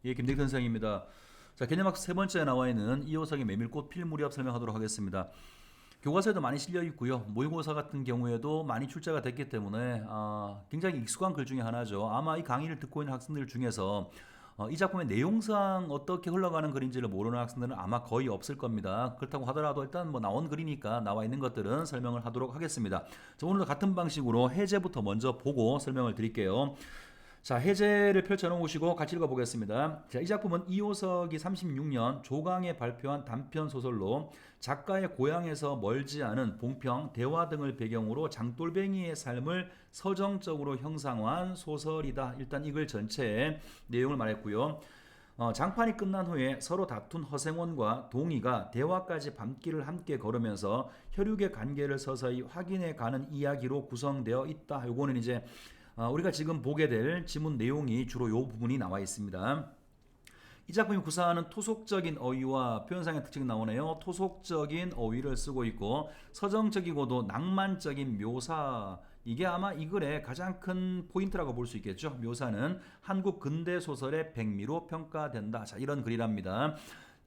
예, 김대기 선생입니다. 자, 개념학습 세 번째에 나와 있는 이호석의 메밀꽃 필무렵 설명하도록 하겠습니다. 교과서에도 많이 실려 있고요. 모의고사 같은 경우에도 많이 출제가 됐기 때문에 굉장히 익숙한 글 중에 하나죠. 아마 이 강의를 듣고 있는 학생들 중에서 이 작품의 내용상 어떻게 흘러가는 글인지를 모르는 학생들은 아마 거의 없을 겁니다. 그렇다고 하더라도 일단 뭐 나온 글이니까 나와 있는 것들은 설명을 하도록 하겠습니다. 자, 오늘도 같은 방식으로 해제부터 먼저 보고 설명을 드릴게요. 자, 해제를 펼쳐놓으시고 같이 읽어보겠습니다. 자, 이 작품은 이호석이 36년 조강에 발표한 단편 소설로 작가의 고향에서 멀지 않은 봉평, 대화 등을 배경으로 장돌뱅이의 삶을 서정적으로 형상화한 소설이다. 일단 이 글 전체의 내용을 말했고요. 장판이 끝난 후에 서로 다툰 허생원과 동희가 대화까지 밤길을 함께 걸으면서 혈육의 관계를 서서히 확인해 가는 이야기로 구성되어 있다. 요거는 이제 우리가 지금 보게 될 지문 내용이 주로 이 부분이 나와 있습니다. 이 작품이 구사하는 토속적인 어휘와 표현상의 특징이 나오네요. 토속적인 어휘를 쓰고 있고 서정적이고도 낭만적인 묘사, 이게 아마 이 글의 가장 큰 포인트라고 볼 수 있겠죠. 묘사는 한국 근대 소설의 백미로 평가된다. 자, 이런 글이랍니다.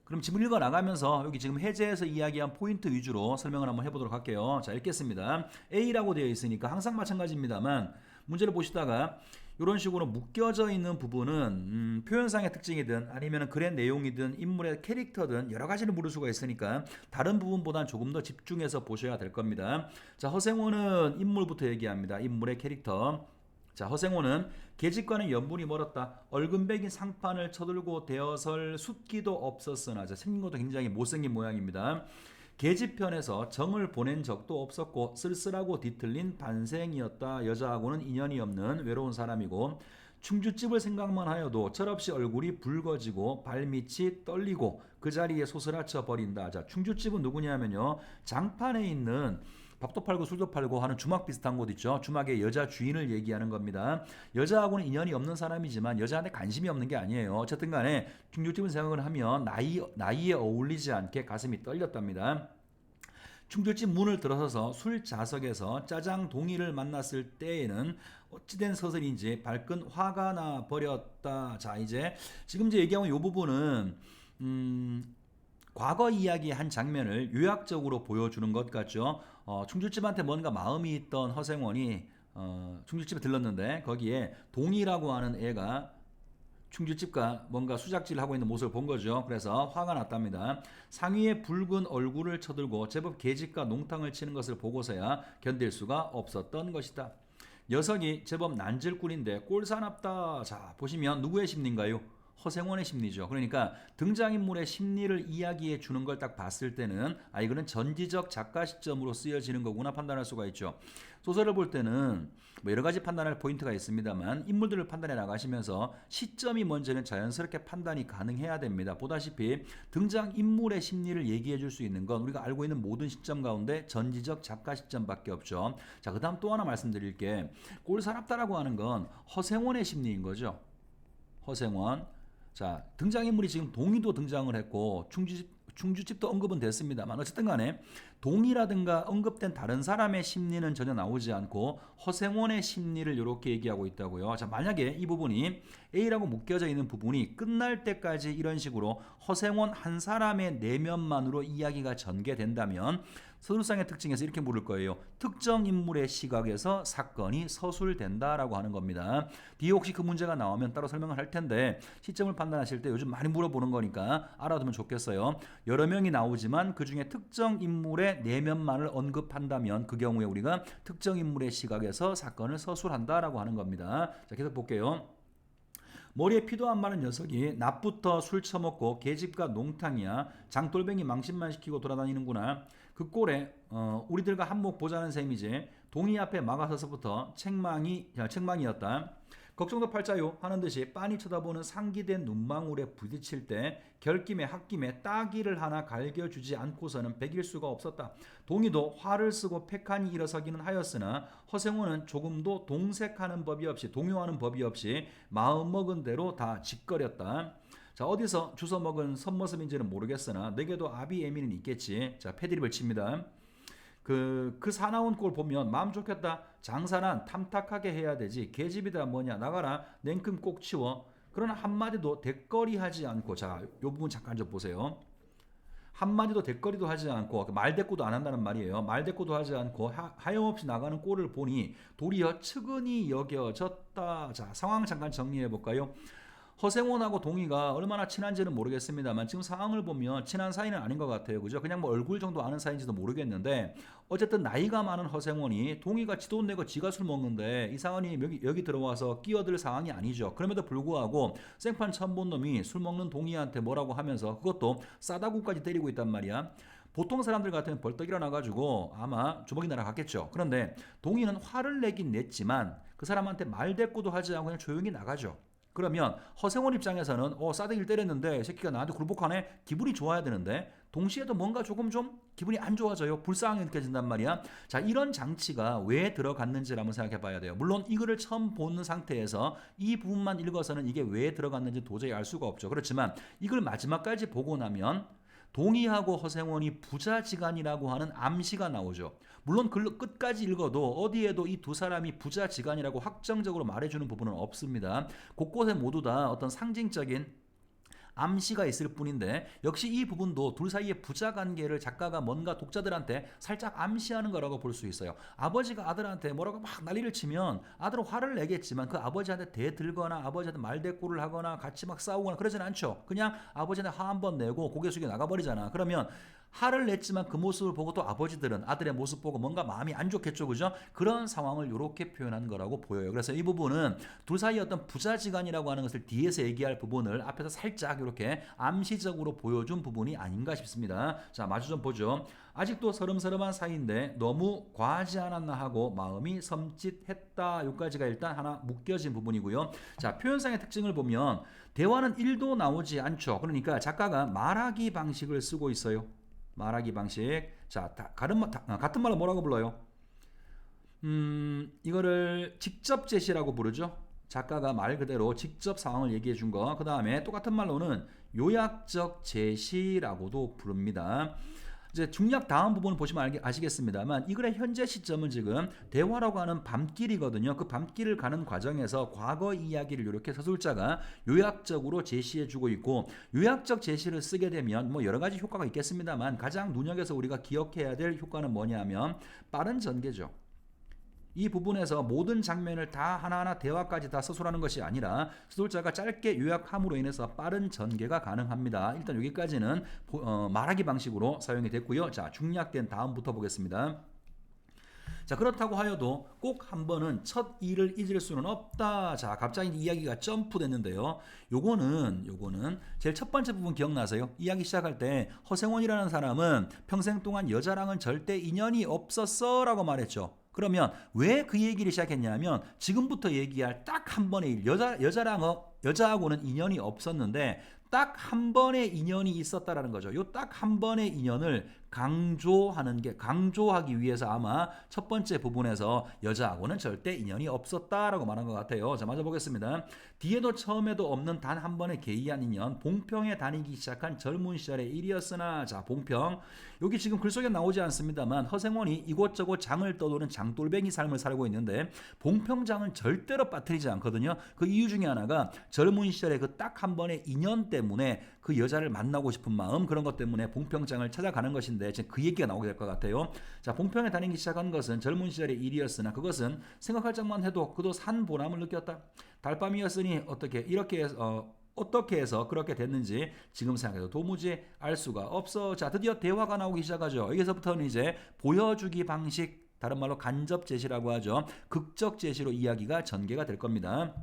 그럼 지문 읽어 나가면서 여기 지금 해제에서 이야기한 포인트 위주로 설명을 한번 해보도록 할게요. 자, 읽겠습니다. A라고 되어 있으니까 항상 마찬가지입니다만 문제를 보시다가 이런 식으로 묶여져 있는 부분은 표현상의 특징이든 아니면 글의 내용이든 인물의 캐릭터든 여러 가지를 물을 수가 있으니까 다른 부분보다는 조금 더 집중해서 보셔야 될 겁니다. 자, 허생호는 인물부터 얘기합니다. 인물의 캐릭터. 자, 허생호는 계집과는 연분이 멀었다. 얼근백인 상판을 쳐들고 대어설 숫기도 없었으나, 자, 생긴 것도 굉장히 못생긴 모양입니다. 계집편에서 정을 보낸 적도 없었고 쓸쓸하고 뒤틀린 반생이었다. 여자하고는 인연이 없는 외로운 사람이고 충주집을 생각만 하여도 철없이 얼굴이 붉어지고 발밑이 떨리고 그 자리에 소스라쳐 버린다. 자, 충주집은 누구냐면요, 장판에 있는 밥도 팔고 술도 팔고 하는 주막 비슷한 곳 있죠. 주막의 여자 주인을 얘기하는 겁니다. 여자하고는 인연이 없는 사람이지만 여자한테 관심이 없는 게 아니에요. 어쨌든 간에 충주집은 생각을 하면 나이에 어울리지 않게 가슴이 떨렸답니다. 충주집 문을 들어서서 술자석에서 짜장 동이를 만났을 때에는 어찌된 서슬인지 발끈 화가 나 버렸다. 자, 이제 지금 이제 얘기하고 이 부분은 과거 이야기의 한 장면을 요약적으로 보여주는 것 같죠. 충주집한테 뭔가 마음이 있던 허생원이 충주집에 들렀는데 거기에 동이라고 하는 애가 충주집과 뭔가 수작질을 하고 있는 모습을 본 거죠. 그래서 화가 났답니다. 상위에 붉은 얼굴을 쳐들고 제법 계집과 농탕을 치는 것을 보고서야 견딜 수가 없었던 것이다. 녀석이 제법 난질꾼인데 꼴사납다. 자, 보시면 누구의 심리인가요? 허생원의 심리죠. 그러니까 등장인물의 심리를 이야기해 주는 걸 딱 봤을 때는 이거는 전지적 작가 시점으로 쓰여지는 거구나 판단할 수가 있죠. 소설을 볼 때는 뭐 여러 가지 판단할 포인트가 있습니다만 인물들을 판단해 나가시면서 시점이 먼저는 자연스럽게 판단이 가능해야 됩니다. 보다시피 등장인물의 심리를 얘기해 줄 수 있는 건 우리가 알고 있는 모든 시점 가운데 전지적 작가 시점밖에 없죠. 자, 그 다음 또 하나 말씀드릴 게 꼴사납다라고 하는 건 허생원의 심리인 거죠. 허생원. 자, 등장인물이 지금 동희도 등장을 했고 충주집도 언급은 됐습니다만 어쨌든 간에 동희라든가 언급된 다른 사람의 심리는 전혀 나오지 않고 허생원의 심리를 이렇게 얘기하고 있다고요. 자, 만약에 이 부분이 A라고 묶여져 있는 부분이 끝날 때까지 이런 식으로 허생원 한 사람의 내면만으로 이야기가 전개된다면 서술상의 특징에서 이렇게 물을 거예요. 특정 인물의 시각에서 사건이 서술된다라고 하는 겁니다. 뒤에 혹시 그 문제가 나오면 따로 설명을 할 텐데 시점을 판단하실 때 요즘 많이 물어보는 거니까 알아두면 좋겠어요. 여러 명이 나오지만 그 중에 특정 인물의 내면만을 언급한다면 그 경우에 우리가 특정 인물의 시각에서 사건을 서술한다라고 하는 겁니다. 자, 계속 볼게요. 머리에 피도 안 마른 녀석이 낮부터 술 처먹고 계집과 농탕이야 장돌뱅이 망신만 시키고 돌아다니는구나. 그 꼴에 우리들과 한몫 보자는 셈이지. 동이 앞에 막아서서부터 책망이었다. 걱정도 팔자요 하는 듯이 빤히 쳐다보는 상기된 눈망울에 부딪힐 때 결김에 홧김에 따기를 하나 갈겨주지 않고서는 베길 수가 없었다. 동이도 화를 쓰고 패칸이 일어서기는 하였으나 허생호는 조금도 동색하는 법이 없이 동요하는 법이 없이 마음먹은 대로 다 짓거렸다. 자, 어디서 주워 먹은 선모습인지는 모르겠으나 내게도 아비애미는 있겠지. 자, 패드립을 칩니다. 그 사나운 꼴 보면 마음 좋겠다. 장사는 탐탁하게 해야 되지. 계집이다 뭐냐. 나가라. 냉큼 꼭 치워. 그러나 한마디도 대거리하지 않고 자, 요 부분 잠깐 좀 보세요. 한마디도 대거리도 하지 않고 말대꾸도 안 한다는 말이에요. 말대꾸도 하지 않고 하염없이 나가는 꼴을 보니 도리어 측은히 여겨졌다. 자, 상황 잠깐 정리해 볼까요? 허생원하고 동희가 얼마나 친한지는 모르겠습니다만 지금 상황을 보면 친한 사이는 아닌 것 같아요. 그죠? 그냥 뭐 얼굴 정도 아는 사이인지도 모르겠는데 어쨌든 나이가 많은 허생원이 동희가 지 돈 내고 지가 술 먹는데 이상원이 여기 들어와서 끼어들 상황이 아니죠. 그럼에도 불구하고 생판 처음 본 놈이 술 먹는 동희한테 뭐라고 하면서 그것도 싸다구까지 때리고 있단 말이야. 보통 사람들 같으면 벌떡 일어나가지고 아마 주먹이 날아갔겠죠. 그런데 동희는 화를 내긴 냈지만 그 사람한테 말대꾸도 하지 않고 그냥 조용히 나가죠. 그러면 허생원 입장에서는 싸대기를 때렸는데 이 새끼가 나한테 굴복하네 기분이 좋아야 되는데 동시에도 뭔가 조금 좀 기분이 안 좋아져요. 불쌍하게 느껴진단 말이야. 자, 이런 장치가 왜 들어갔는지를 한번 생각해 봐야 돼요. 물론 이거를 처음 보는 상태에서 이 부분만 읽어서는 이게 왜 들어갔는지 도저히 알 수가 없죠. 그렇지만 이걸 마지막까지 보고 나면 동희하고 허생원이 부자지간이라고 하는 암시가 나오죠. 물론 끝까지 읽어도 어디에도 이 두 사람이 부자지간이라고 확정적으로 말해주는 부분은 없습니다. 곳곳에 모두 다 어떤 상징적인 암시가 있을 뿐인데 역시 이 부분도 둘 사이의 부자 관계를 작가가 뭔가 독자들한테 살짝 암시하는 거라고 볼 수 있어요. 아버지가 아들한테 뭐라고 막 난리를 치면 아들은 화를 내겠지만 그 아버지한테 대들거나 아버지한테 말대꾸를 하거나 같이 막 싸우거나 그러진 않죠. 그냥 아버지한테 화 한 번 내고 고개 숙여 나가버리잖아. 그러면 화를 냈지만 그 모습을 보고 또 아버지들은 아들의 모습 보고 뭔가 마음이 안 좋겠죠. 그죠? 그런 상황을 이렇게 표현한 거라고 보여요. 그래서 이 부분은 둘 사이의 어떤 부자지간이라고 하는 것을 뒤에서 얘기할 부분을 앞에서 살짝 이렇게 암시적으로 보여준 부분이 아닌가 싶습니다. 자, 마주 좀 보죠. 아직도 서름서름한 사이인데 너무 과하지 않았나 하고 마음이 섬찟했다. 여기까지가 일단 하나 묶여진 부분이고요. 자, 표현상의 특징을 보면 대화는 1도 나오지 않죠. 그러니까 작가가 말하기 방식을 쓰고 있어요. 말하기 방식. 자, 같은 말로 뭐라고 불러요? 이거를 직접 제시라고 부르죠. 작가가 말 그대로 직접 상황을 얘기해 준 거. 그 다음에 똑같은 말로는 요약적 제시라고도 부릅니다. 이제 중략 다음 부분을 보시면 아시겠습니다만 이 글의 현재 시점은 지금 대화라고 하는 밤길이거든요. 그 밤길을 가는 과정에서 과거 이야기를 이렇게 서술자가 요약적으로 제시해주고 있고 요약적 제시를 쓰게 되면 뭐 여러 가지 효과가 있겠습니다만 가장 눈여겨서 우리가 기억해야 될 효과는 뭐냐면 빠른 전개죠. 이 부분에서 모든 장면을 다 하나하나 대화까지 다 서술하는 것이 아니라 서술자가 짧게 요약함으로 인해서 빠른 전개가 가능합니다. 일단 여기까지는 말하기 방식으로 사용이 됐고요. 자, 중략된 다음부터 보겠습니다. 자, 그렇다고 하여도 꼭 한 번은 첫 일을 잊을 수는 없다. 자, 갑자기 이야기가 점프됐는데요. 요거는 제일 첫 번째 부분 기억나세요? 이야기 시작할 때 허생원이라는 사람은 평생 동안 여자랑은 절대 인연이 없었어 라고 말했죠. 그러면 왜 그 얘기를 시작했냐면 지금부터 얘기할 딱 한 번의 일, 여자하고는 인연이 없었는데 딱 한 번의 인연이 있었다라는 거죠. 요 딱 한 번의 인연을 강조하기 위해서 아마 첫 번째 부분에서 여자하고는 절대 인연이 없었다라고 말한 것 같아요. 자, 맞아 보겠습니다. 뒤에도 처음에도 없는 단 한 번의 개이한 인연, 봉평에 다니기 시작한 젊은 시절의 일이었으나, 자, 봉평. 여기 지금 글 속에 나오지 않습니다만 허생원이 이곳저곳 장을 떠도는 장돌뱅이 삶을 살고 있는데 봉평장은 절대로 빠뜨리지 않거든요. 그 이유 중에 하나가 젊은 시절의 그 딱 한 번의 인연 때문에 그 여자를 만나고 싶은 마음, 그런 것 때문에 봉평장을 찾아가는 것인데 지금 그 얘기가 나오게 될 것 같아요. 자, 봉평에 다니기 시작한 것은 젊은 시절의 일이었으나 그것은 생각할 적만 해도 그도 산 보람을 느꼈다. 달밤이었으니 어떻게 해서 그렇게 됐는지 지금 생각해도 도무지 알 수가 없어. 자, 드디어 대화가 나오기 시작하죠. 여기서부터는 이제 보여주기 방식, 다른 말로 간접 제시라고 하죠. 극적 제시로 이야기가 전개가 될 겁니다.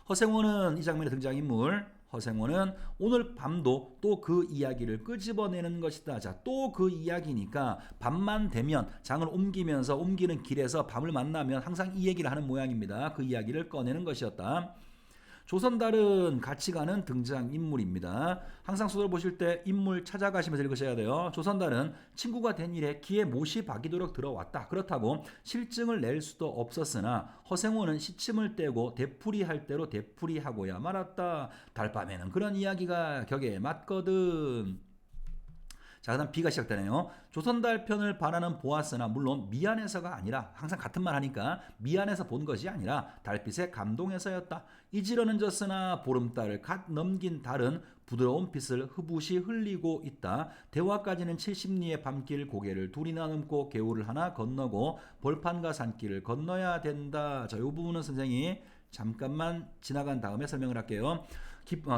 허생원은 이 장면의 등장인물. 허생원은 오늘 밤도 또 그 이야기를 끄집어내는 것이다. 자, 또 그 이야기니까 밤만 되면 장을 옮기는 길에서 밤을 만나면 항상 이 얘기를 하는 모양입니다. 그 이야기를 꺼내는 것이었다. 조선달은 같이 가는 등장인물입니다. 항상 소설 보실 때 인물 찾아가시면서 읽으셔야 돼요. 조선달은 친구가 된 일에 기에 못이 박이도록 들어왔다. 그렇다고 실증을 낼 수도 없었으나 허생원은 시침을 떼고 되풀이할 대로 되풀이하고야 말았다. 달밤에는 그런 이야기가 격에 맞거든. 자, 그다음 B가 시작되네요. 조선달편을 바라는 보았으나 물론 미안해서가 아니라 항상 같은 말 하니까 미안해서 본 것이 아니라 달빛에 감동해서였다. 이지러는 졌으나 보름달을 갓 넘긴 달은 부드러운 빛을 흡우시 흘리고 있다. 대화까지는 70리의 밤길 고개를 둘이나 넘고 개울을 하나 건너고 벌판과 산길을 건너야 된다. 자, 이 부분은 선생님이 잠깐만 지나간 다음에 설명을 할게요.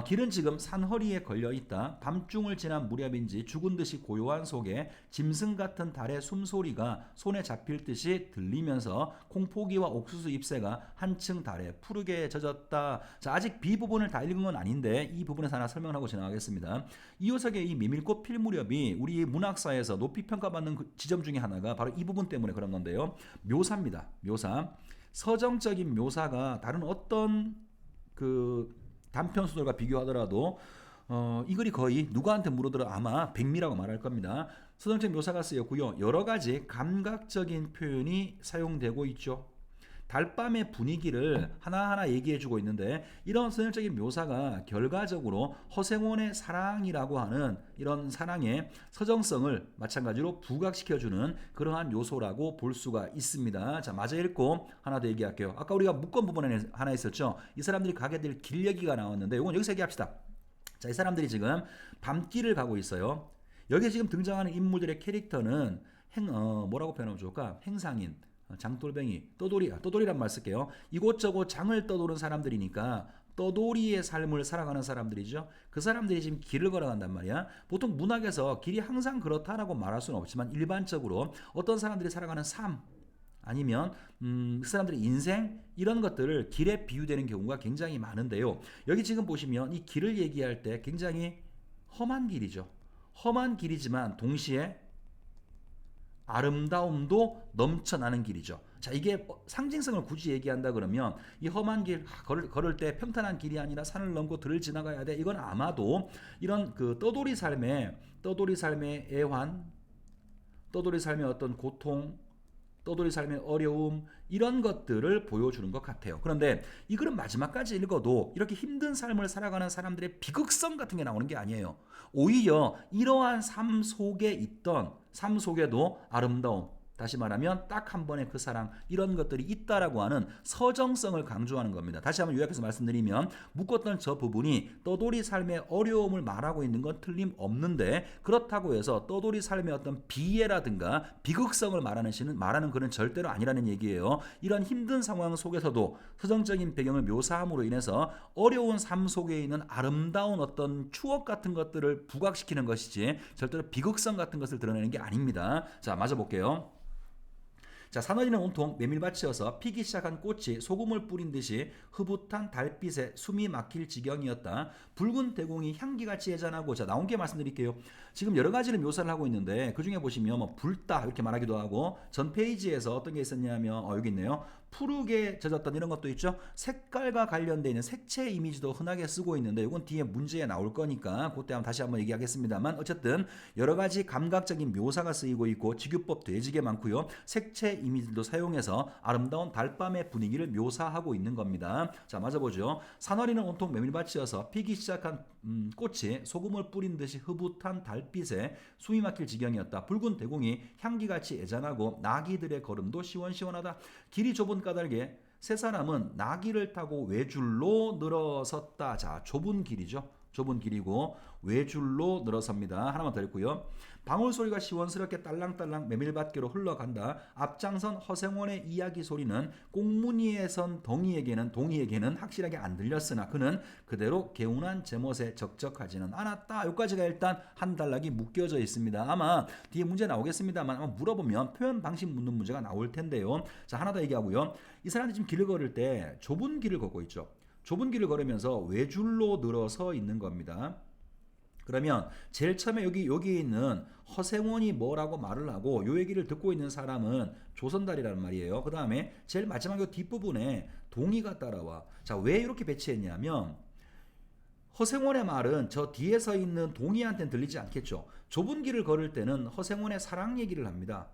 길은 지금 산허리에 걸려 있다. 밤중을 지난 무렵인지 죽은 듯이 고요한 속에 짐승 같은 달의 숨소리가 손에 잡힐 듯이 들리면서 콩포기와 옥수수 잎새가 한층 달에 푸르게 젖었다. 자, 아직 B 부분을 다 읽은 건 아닌데 이 부분에서 하나 설명을 하고 지나가겠습니다. 이호석의 이 메밀꽃 필 무렵이 우리 문학사에서 높이 평가받는 그 지점 중에 하나가 바로 이 부분 때문에 그런 건데요. 묘사입니다. 묘사. 서정적인 묘사가 다른 어떤 그 단편 소설과 비교하더라도 이 글이 거의 누구한테 물어들어 아마 백미라고 말할 겁니다. 서정적 묘사가 쓰였고요. 여러 가지 감각적인 표현이 사용되고 있죠. 달밤의 분위기를 하나하나 얘기해주고 있는데 이런 서정적인 묘사가 결과적으로 허생원의 사랑이라고 하는 이런 사랑의 서정성을 마찬가지로 부각시켜주는 그러한 요소라고 볼 수가 있습니다. 자, 마저 읽고 하나 더 얘기할게요. 아까 우리가 묶은 부분에 하나 있었죠. 이 사람들이 가게 될 길 얘기가 나왔는데 이건 여기서 얘기합시다. 자, 이 사람들이 지금 밤길을 가고 있어요. 여기에 지금 등장하는 인물들의 캐릭터는 뭐라고 표현하면 좋을까? 행상인, 장돌뱅이, 떠돌이란 말 쓸게요. 이곳저곳 장을 떠도는 사람들이니까 떠돌이의 삶을 살아가는 사람들이죠. 그 사람들이 지금 길을 걸어간단 말이야. 보통 문학에서 길이 항상 그렇다라고 말할 수는 없지만 일반적으로 어떤 사람들이 살아가는 삶 아니면 그 사람들의 인생 이런 것들을 길에 비유되는 경우가 굉장히 많은데요. 여기 지금 보시면 이 길을 얘기할 때 굉장히 험한 길이죠. 험한 길이지만 동시에 아름다움도 넘쳐나는 길이죠. 자, 이게 상징성을 굳이 얘기한다 그러면 이 험한 길 걸을 때 평탄한 길이 아니라 산을 넘고 들을 지나가야 돼. 이건 아마도 이런 그 떠돌이 삶의 애환, 떠돌이 삶의 어떤 고통, 떠돌이 삶의 어려움 이런 것들을 보여주는 것 같아요. 그런데 이 글은 마지막까지 읽어도 이렇게 힘든 삶을 살아가는 사람들의 비극성 같은 게 나오는 게 아니에요. 오히려 이러한 삶 속에도 아름다움, 다시 말하면 딱 한 번의 그 사랑 이런 것들이 있다라고 하는 서정성을 강조하는 겁니다. 다시 한번 요약해서 말씀드리면 묶었던 저 부분이 떠돌이 삶의 어려움을 말하고 있는 건 틀림없는데 그렇다고 해서 떠돌이 삶의 어떤 비애라든가 비극성을 말하는 글은 절대로 아니라는 얘기예요. 이런 힘든 상황 속에서도 서정적인 배경을 묘사함으로 인해서 어려운 삶 속에 있는 아름다운 어떤 추억 같은 것들을 부각시키는 것이지 절대로 비극성 같은 것을 드러내는 게 아닙니다. 자, 마저 볼게요. 자, 산허리는 온통 메밀밭이어서 피기 시작한 꽃이 소금을 뿌린 듯이 흐붓한 달빛에 숨이 막힐 지경이었다. 붉은 대공이 향기같이 애잔하고, 자, 나온 게 말씀드릴게요. 지금 여러 가지를 묘사를 하고 있는데 그 중에 보시면 뭐 붉다 이렇게 말하기도 하고 전 페이지에서 어떤 게 있었냐면 여기 있네요. 푸르게 젖었던 이런 것도 있죠. 색깔과 관련되어 있는 색채 이미지도 흔하게 쓰고 있는데 이건 뒤에 문제에 나올 거니까 그때 다시 한번 얘기하겠습니다만 어쨌든 여러 가지 감각적인 묘사가 쓰이고 있고 직유법 되지게 많고요. 색채 이미지도 사용해서 아름다운 달밤의 분위기를 묘사하고 있는 겁니다. 자, 맞아 보죠. 산허리는 온통 메밀밭이어서 피기 시작한 꽃이 소금을 뿌린 듯이 흐붓한 달빛에 숨이 막힐 지경이었다. 붉은 대공이 향기같이 애잔하고 나귀들의 걸음도 시원시원하다. 길이 좁은 까닭에 세 사람은 나귀를 타고 외줄로 늘어섰다. 자, 좁은 길이죠. 좁은 길이고 외줄로 늘어섭니다. 하나만 더 읽고요. 방울 소리가 시원스럽게 딸랑딸랑 메밀밭계로 흘러간다. 앞장선 허생원의 이야기 소리는 꽁무니에 선 동이에게는 확실하게 안 들렸으나 그는 그대로 개운한 제멋에 적적하지는 않았다. 여기까지가 일단 한 단락이 묶여져 있습니다. 아마 뒤에 문제 나오겠습니다만 아마 물어보면 표현 방식 묻는 문제가 나올 텐데요. 자, 하나 더 얘기하고요. 이 사람들이 지금 길을 걸을 때 좁은 길을 걷고 있죠. 좁은 길을 걸으면서 외줄로 늘어서 있는 겁니다. 그러면 제일 처음에 여기 있는 허생원이 뭐라고 말을 하고 요 얘기를 듣고 있는 사람은 조선달이라는 말이에요. 그 다음에 제일 마지막 요 뒷부분에 동이가 따라와. 자, 왜 이렇게 배치했냐면 허생원의 말은 저 뒤에 서 있는 동이한테는 들리지 않겠죠. 좁은 길을 걸을 때는 허생원의 사랑 얘기를 합니다.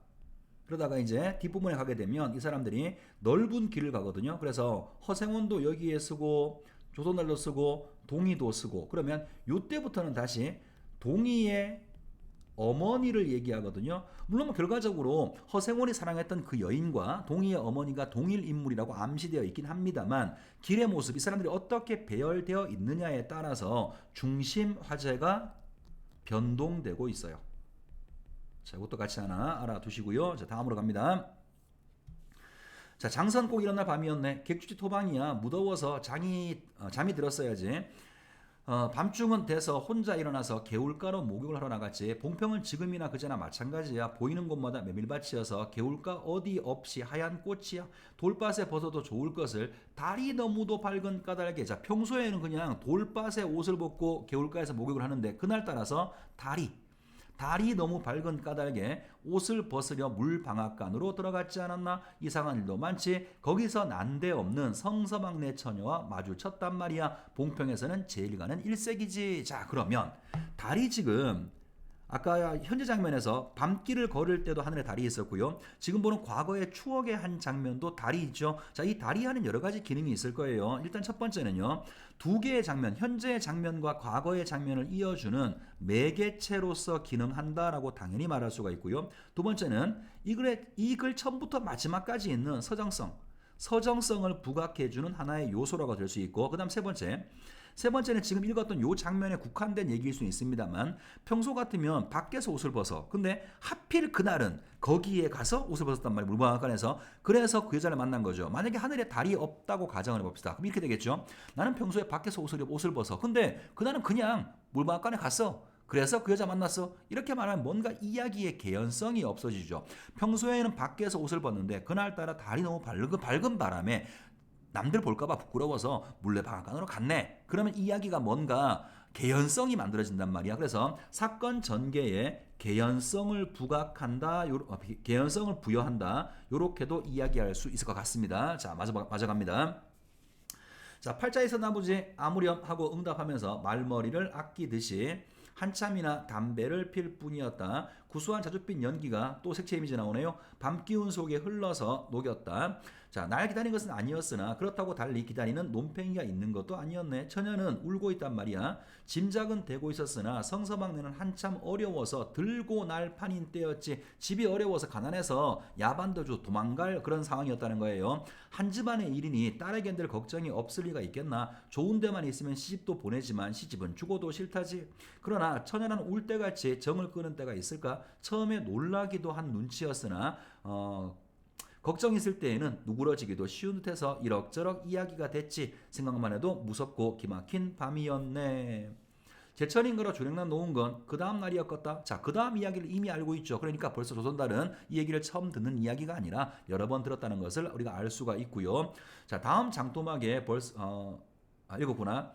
그러다가 이제 뒷부분에 가게 되면 이 사람들이 넓은 길을 가거든요. 그래서 허생원도 여기에 쓰고 조선달도 쓰고 동이도 쓰고 그러면 이때부터는 다시 동이의 어머니를 얘기하거든요. 물론 결과적으로 허생원이 사랑했던 그 여인과 동희의 어머니가 동일 인물이라고 암시되어 있긴 합니다만 길의 모습, 이 사람들이 어떻게 배열되어 있느냐에 따라서 중심 화제가 변동되고 있어요. 자, 이것도 같이 하나 알아두시고요. 자, 다음으로 갑니다. 자, 장선 꼭 일어날 밤이었네. 객주지 토방이야. 무더워서 잠이 들었어야지. 밤중은 돼서 혼자 일어나서 개울가로 목욕을 하러 나갔지. 봉평은 지금이나 그제나 마찬가지야. 보이는 곳마다 메밀밭이어서 개울가 어디 없이 하얀 꽃이야. 돌밭에 벗어도 좋을 것을 달이 너무도 밝은 까닭에, 자, 평소에는 그냥 돌밭에 옷을 벗고 개울가에서 목욕을 하는데 그날따라서 달이 너무 밝은 까닭에 옷을 벗으려 물방앗간으로 들어갔지 않았나. 이상한 일도 많지. 거기서 난데없는 성서막내 처녀와 마주쳤단 말이야. 봉평에서는 제일 가는 일색이지. 자, 그러면 달이 지금 아까 현재 장면에서 밤길을 걸을 때도 하늘에 달이 있었고요. 지금 보는 과거의 추억의 한 장면도 달이 있죠. 자, 이 달이 하는 여러 가지 기능이 있을 거예요. 일단 첫 번째는요. 두 개의 장면, 현재의 장면과 과거의 장면을 이어주는 매개체로서 기능한다라고 당연히 말할 수가 있고요. 두 번째는 이 글 처음부터 마지막까지 있는 서정성을 부각해주는 하나의 요소라고 될 수 있고, 그 다음 세 번째는 지금 읽었던 요 장면에 국한된 얘기일 수 있습니다만 평소 같으면 밖에서 옷을 벗어. 근데 하필 그날은 거기에 가서 옷을 벗었단 말이에요. 물방앗간에서. 그래서 그 여자를 만난 거죠. 만약에 하늘에 달이 없다고 가정을 해봅시다. 그럼 이렇게 되겠죠. 나는 평소에 밖에서 옷을 벗어. 근데 그날은 그냥 물방앗간에 갔어. 그래서 그 여자 만났어. 이렇게 말하면 뭔가 이야기의 개연성이 없어지죠. 평소에는 밖에서 옷을 벗는데 그날따라 달이 너무 밝은 바람에 남들 볼까봐 부끄러워서 물레방앗간으로 갔네. 그러면 이야기가 뭔가 개연성이 만들어진단 말이야. 그래서 사건 전개에 개연성을 개연성을 부여한다. 이렇게도 이야기할 수 있을 것 같습니다. 자, 맞아 갑니다. 자, 팔자에서 나부지 아무렴 하고 응답하면서 말머리를 아끼듯이 한참이나 담배를 필 뿐이었다. 구수한 자줏빛 연기가 또 색채 이미지 나오네요. 밤 기운 속에 흘러서 녹였다. 자, 날 기다린 것은 아니었으나 그렇다고 달리 기다리는 논팽이가 있는 것도 아니었네. 처녀는 울고 있단 말이야. 짐작은 되고 있었으나 성서막내는 한참 어려워서 들고 날 판인 때였지. 집이 어려워서 가난해서 야반도주 도망갈 그런 상황이었다는 거예요. 한 집안의 일이니 딸에겐 들 걱정이 없을 리가 있겠나. 좋은 데만 있으면 시집도 보내지만 시집은 죽어도 싫다지. 그러나 처녀는 울 때같이 정을 끄는 때가 있을까? 처음에 놀라기도 한 눈치였으나 걱정 있을 때에는 누그러지기도 쉬운 듯해서 이럭저럭 이야기가 됐지. 생각만 해도 무섭고 기막힌 밤이었네. 제철인 거라 조랭난 놓은 건 그 다음 날이었겠다. 자, 그 다음 이야기를 이미 알고 있죠. 그러니까 벌써 조선달은 이 얘기를 처음 듣는 이야기가 아니라 여러 번 들었다는 것을 우리가 알 수가 있고요. 자, 다음 장토막에 읽었구나.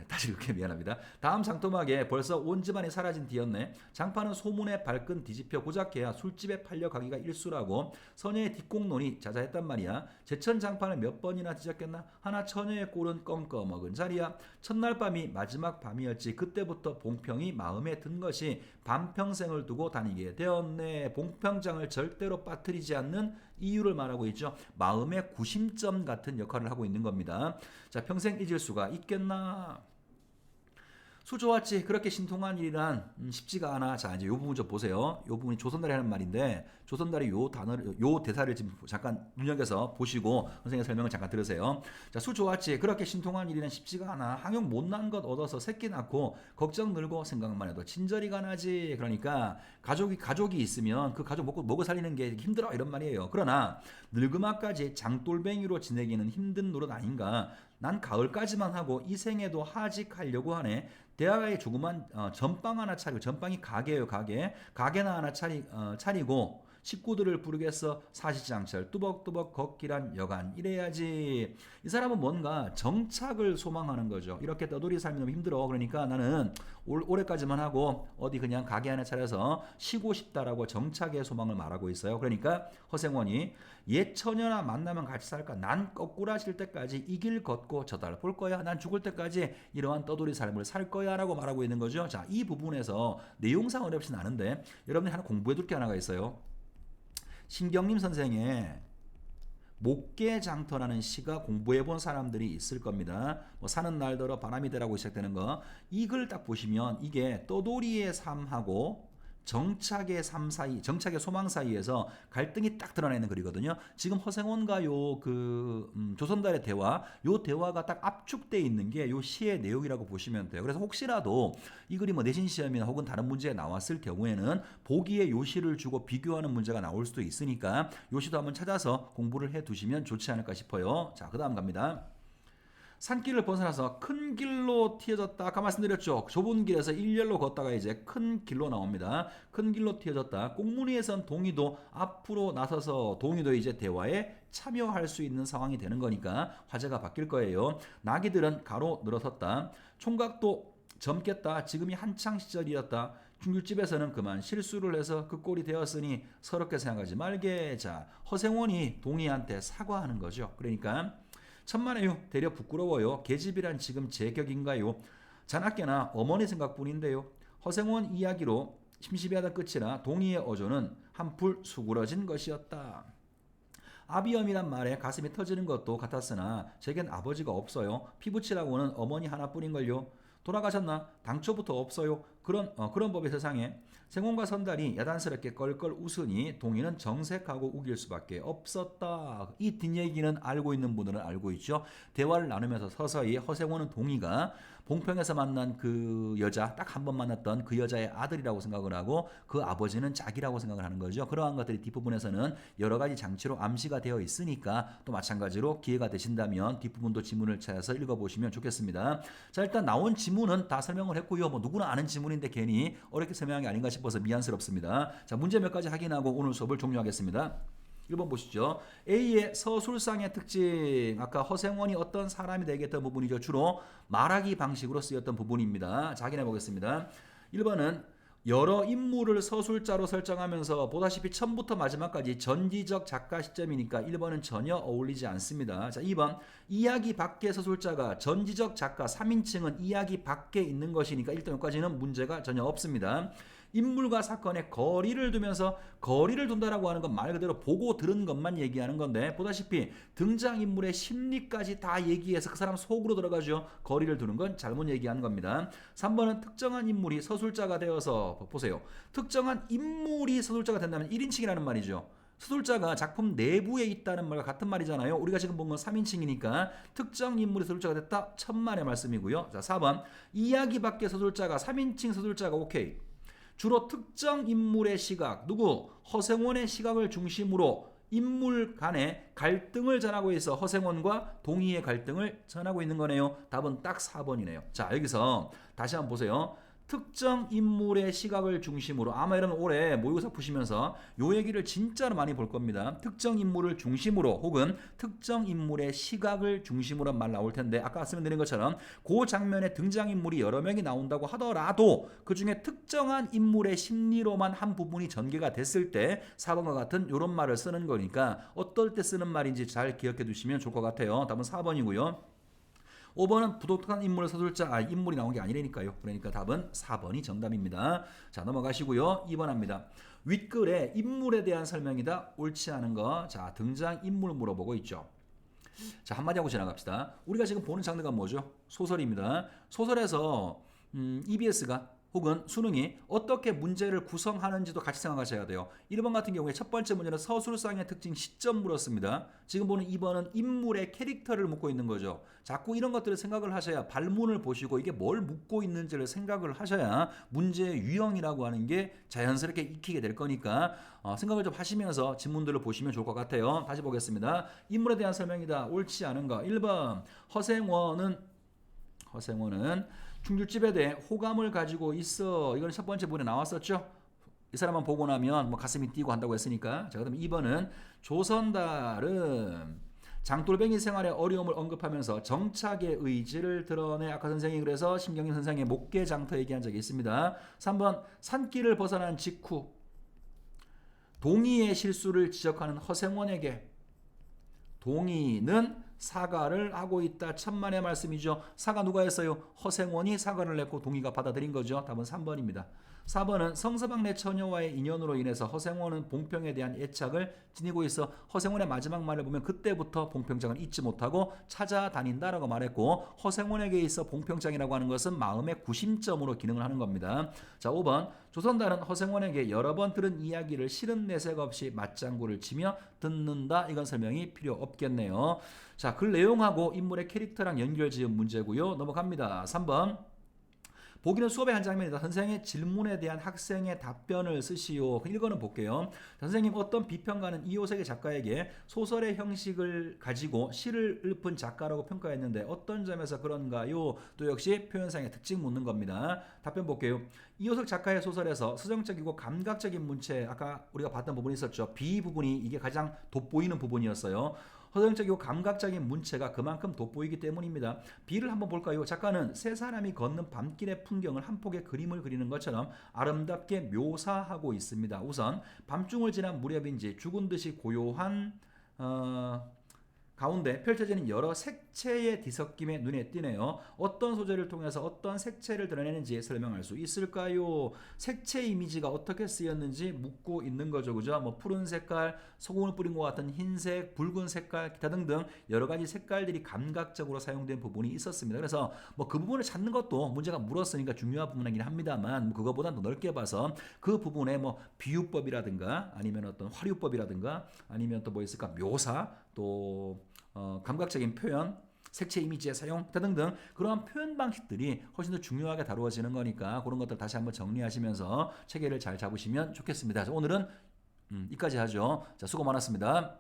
다시 이렇게 미안합니다. 다음 장토막에 벌써 온 집안이 사라진 뒤였네. 장파는 소문에 발끈 뒤집혀 고작해야 술집에 팔려가기가 일수라고 선녀의 뒷공론이 자자했단 말이야. 제천 장판을 몇 번이나 뒤졌겠나. 하나 처녀의 꼴은 껌꺼먹은 자리야. 첫날 밤이 마지막 밤이었지. 그때부터 봉평이 마음에 든 것이 반평생을 두고 다니게 되었네. 봉평장을 절대로 빠뜨리지 않는 이유를 말하고 있죠. 마음의 구심점 같은 역할을 하고 있는 겁니다. 자, 평생 잊을 수가 있겠나. 수 좋았지. 그렇게 신통한 일이란 쉽지가 않아. 자, 이제 요 부분 좀 보세요. 요 부분이 조선달이 하는 말인데 조선달이 요 대사를 지금 잠깐 눈여겨서 보시고 선생님의 설명을 잠깐 들으세요. 자, 수 좋았지. 그렇게 신통한 일이란 쉽지가 않아. 항용 못난 것 얻어서 새끼 낳고 걱정 늘고 생각만 해도 친절이가 나지. 그러니까 가족이 있으면 그 가족 먹고 살리는 게 힘들어 이런 말이에요. 그러나 늙음아까지 장돌뱅이로 지내기는 힘든 노릇 아닌가. 난 가을까지만 하고 이 생에도 하직하려고 하네. 대학에 조그만 전빵 하나 차리고, 전빵이 가게예요. 가게나 하나 차리고 식구들을 부르겠어. 사시장철 뚜벅뚜벅 걷기란 여간 이래야지. 이 사람은 뭔가 정착을 소망하는 거죠. 이렇게 떠돌이 삶이 너무 힘들어. 그러니까 나는 올해까지만 하고 어디 그냥 가게 하나 차려서 쉬고 싶다라고 정착의 소망을 말하고 있어요. 그러니까 허생원이 옛 처녀나 만나면 같이 살까? 난 거꾸라질 때까지 이 길 걷고 저 달 볼 거야. 난 죽을 때까지 이러한 떠돌이 삶을 살 거야 라고 말하고 있는 거죠. 자, 이 부분에서 내용상 어렵진 않은데 여러분이 하나 공부해 둘 게 하나가 있어요. 신경림 선생의 목계장터라는 시가 공부해본 사람들이 있을 겁니다. 뭐 사는 날더러 바람이 되라고 시작되는 거. 이 글 딱 보시면 이게 떠돌이의 삶하고 정착의 삶 사이, 정착의 소망 사이에서 갈등이 딱 드러나는 글이거든요. 지금 허생원과 조선달의 대화, 요 대화가 딱 압축돼 있는 게 요 시의 내용이라고 보시면 돼요. 그래서 혹시라도 이 글이 뭐 내신 시험이나 혹은 다른 문제에 나왔을 경우에는 보기에 요 시를 주고 비교하는 문제가 나올 수도 있으니까 요 시도 한번 찾아서 공부를 해 두시면 좋지 않을까 싶어요. 자, 그다음 갑니다. 산길을 벗어나서 큰 길로 튀어졌다. 아까 말씀드렸죠. 좁은 길에서 일렬로 걷다가 이제 큰 길로 나옵니다. 큰 길로 튀어졌다. 꽁무니에선 동의도 앞으로 나서서 동의도 이제 대화에 참여할 수 있는 상황이 되는 거니까 화제가 바뀔 거예요. 나귀들은 가로 늘어섰다. 총각도 젊겠다. 지금이 한창 시절이었다. 중귤집에서는 그만 실수를 해서 그 꼴이 되었으니 서럽게 생각하지 말게. 자, 허생원이 동의한테 사과하는 거죠. 그러니까 천만에요. 되려 부끄러워요. 계집이란 지금 제 격인가요? 자나깨나 어머니 생각뿐인데요. 허생원 이야기로 심심해하다 끝이라 동의의 어조는 한풀 수그러진 것이었다. 아비엄이란 말에 가슴이 터지는 것도 같았으나 제겐 아버지가 없어요. 피부치라고는 어머니 하나뿐인걸요. 돌아가셨나? 당초부터 없어요. 그런 법의 세상에 생원과 선달이 야단스럽게 껄껄 웃으니 동의는 정색하고 우길 수밖에 없었다. 이 뒷얘기는 알고 있는 분들은 알고 있죠. 대화를 나누면서 서서히 허생원은 동의가 봉평에서 만난 그 여자, 딱 한 번 만났던 그 여자의 아들이라고 생각을 하고 그 아버지는 자기라고 생각을 하는 거죠. 그러한 것들이 뒷부분에서는 여러 가지 장치로 암시가 되어 있으니까 또 마찬가지로 기회가 되신다면 뒷부분도 지문을 찾아서 읽어보시면 좋겠습니다. 자, 일단 나온 지문은 다 설명을 했고요. 뭐 누구나 아는 지문인데 괜히 어렵게 설명한 게 아닌가 싶어서 미안스럽습니다. 자, 문제 몇 가지 확인하고 오늘 수업을 종료하겠습니다. 1번 보시죠. A의 서술상의 특징. 아까 허생원이 어떤 사람이 되겠다는 부분이죠. 주로 말하기 방식으로 쓰였던 부분입니다. 자, 확인해 보겠습니다. 1번은 여러 인물을 서술자로 설정하면서 보다시피 처음부터 마지막까지 전지적 작가 시점이니까 1번은 전혀 어울리지 않습니다. 자, 2번 이야기 밖의 서술자가 전지적 작가 3인칭은 이야기 밖에 있는 것이니까 일단 여기까지는 문제가 전혀 없습니다. 인물과 사건의 거리를 두면서 거리를 둔다라고 하는 건 말 그대로 보고 들은 것만 얘기하는 건데 보다시피 등장인물의 심리까지 다 얘기해서 그 사람 속으로 들어가죠. 거리를 두는 건 잘못 얘기한 겁니다. 3번은 특정한 인물이 서술자가 되어서 보세요. 특정한 인물이 서술자가 된다면 1인칭이라는 말이죠. 서술자가 작품 내부에 있다는 말과 같은 말이잖아요. 우리가 지금 본 건 3인칭이니까 특정 인물이 서술자가 됐다. 천만의 말씀이고요. 자, 4번 이야기 밖의 서술자가 3인칭 서술자가 오케이. 주로 특정 인물의 시각, 누구? 허생원의 시각을 중심으로 인물 간의 갈등을 전하고 있어 허생원과 동의의 갈등을 전하고 있는 거네요. 답은 딱 4번이네요. 자, 여기서 다시 한번 보세요. 특정 인물의 시각을 중심으로 아마 여러분 올해 모의고사 푸시면서 요 얘기를 진짜로 많이 볼 겁니다. 특정 인물을 중심으로 혹은 특정 인물의 시각을 중심으로 말 나올 텐데 아까 설명드린 것처럼 그 장면에 등장인물이 여러 명이 나온다고 하더라도 그 중에 특정한 인물의 심리로만 한 부분이 전개가 됐을 때 4번과 같은 이런 말을 쓰는 거니까 어떨 때 쓰는 말인지 잘 기억해 두시면 좋을 것 같아요. 답은 4번이고요. 5번은 부독한 인물의 서술자, 인물이 나온 게 아니라니까요. 그러니까 답은 4번이 정답입니다. 자, 넘어가시고요. 2번 합니다. 윗글에 인물에 대한 설명이다. 옳지 않은 거. 자, 등장인물 물어보고 있죠. 자, 한마디 하고 지나갑시다. 우리가 지금 보는 장르가 뭐죠? 소설입니다. 소설에서 EBS가 혹은 수능이 어떻게 문제를 구성하는지도 같이 생각하셔야 돼요. 1번 같은 경우에 첫 번째 문제는 서술상의 특징 시점 물었습니다. 지금 보는 2번은 인물의 캐릭터를 묻고 있는 거죠. 자꾸 이런 것들을 생각을 하셔야 발문을 보시고 이게 뭘 묻고 있는지를 생각을 하셔야 문제의 유형이라고 하는 게 자연스럽게 익히게 될 거니까 생각을 좀 하시면서 지문들을 보시면 좋을 것 같아요. 다시 보겠습니다. 인물에 대한 설명이다. 옳지 않은 거. 1번 허생원은 중귤집에 대해 호감을 가지고 있어. 이건 첫 번째 부분에 나왔었죠. 이 사람만 보고 나면 뭐 가슴이 뛰고 한다고 했으니까. 자, 그다음 2번은 조선달은 장돌뱅이 생활의 어려움을 언급하면서 정착의 의지를 드러내. 아까 선생님이 그래서 심경림 선생의 목계장터 얘기한 적이 있습니다. 3번 산길을 벗어난 직후 동의의 실수를 지적하는 허생원에게 동의는 사과를 하고 있다. 천만의 말씀이죠. 사과 누가 했어요? 허생원이 사과를 했고 동의가 받아들인 거죠. 답은 3번입니다. 4번은 성서방내 처녀와의 인연으로 인해서 허생원은 봉평에 대한 애착을 지니고 있어 허생원의 마지막 말을 보면 그때부터 봉평장을 잊지 못하고 찾아다닌다라고 말했고 허생원에게 있어 봉평장이라고 하는 것은 마음의 구심점으로 기능을 하는 겁니다. 자, 5번 조선달은 허생원에게 여러 번 들은 이야기를 싫은 내색 없이 맞장구를 치며 듣는다. 이건 설명이 필요 없겠네요. 자, 글 내용하고 인물의 캐릭터랑 연결지은 문제고요. 넘어갑니다. 3번 보기는 수업의 한 장면이다. 선생의 질문에 대한 학생의 답변을 쓰시오. 읽어는 볼게요. 선생님, 어떤 비평가는 이호석의 작가에게 소설의 형식을 가지고 시를 읊은 작가라고 평가했는데 어떤 점에서 그런가요? 또 역시 표현상의 특징 묻는 겁니다. 답변 볼게요. 이호석 작가의 소설에서 서정적이고 감각적인 문체, 아까 우리가 봤던 부분이 있었죠. 비 부분이 이게 가장 돋보이는 부분이었어요. 서정적이고 감각적인 문체가 그만큼 돋보이기 때문입니다. 비를 한번 볼까요? 작가는 세 사람이 걷는 밤길의 풍경을 한 폭의 그림을 그리는 것처럼 아름답게 묘사하고 있습니다. 우선 밤중을 지난 무렵인지 죽은 듯이 고요한 가운데 펼쳐지는 여러 색채의 뒤섞임에 눈에 띄네요. 어떤 소재를 통해서 어떤 색채를 드러내는지 설명할 수 있을까요? 색채 이미지가 어떻게 쓰였는지 묻고 있는 거죠. 그죠? 뭐 푸른 색깔, 소금을 뿌린 것 같은 흰색, 붉은 색깔, 기타 등등 여러 가지 색깔들이 감각적으로 사용된 부분이 있었습니다. 그래서 뭐 그 부분을 찾는 것도 문제가 물었으니까 중요한 부분이긴 합니다만 그거보다는 더 넓게 봐서 그 부분에 뭐 비유법이라든가 아니면 어떤 화류법이라든가 아니면 또 뭐 있을까 묘사 또 감각적인 표현, 색채 이미지의 사용 등등 그러한 표현 방식들이 훨씬 더 중요하게 다루어지는 거니까 그런 것들 다시 한번 정리하시면서 체계를 잘 잡으시면 좋겠습니다. 오늘은 여기까지 하죠. 자, 수고 많았습니다.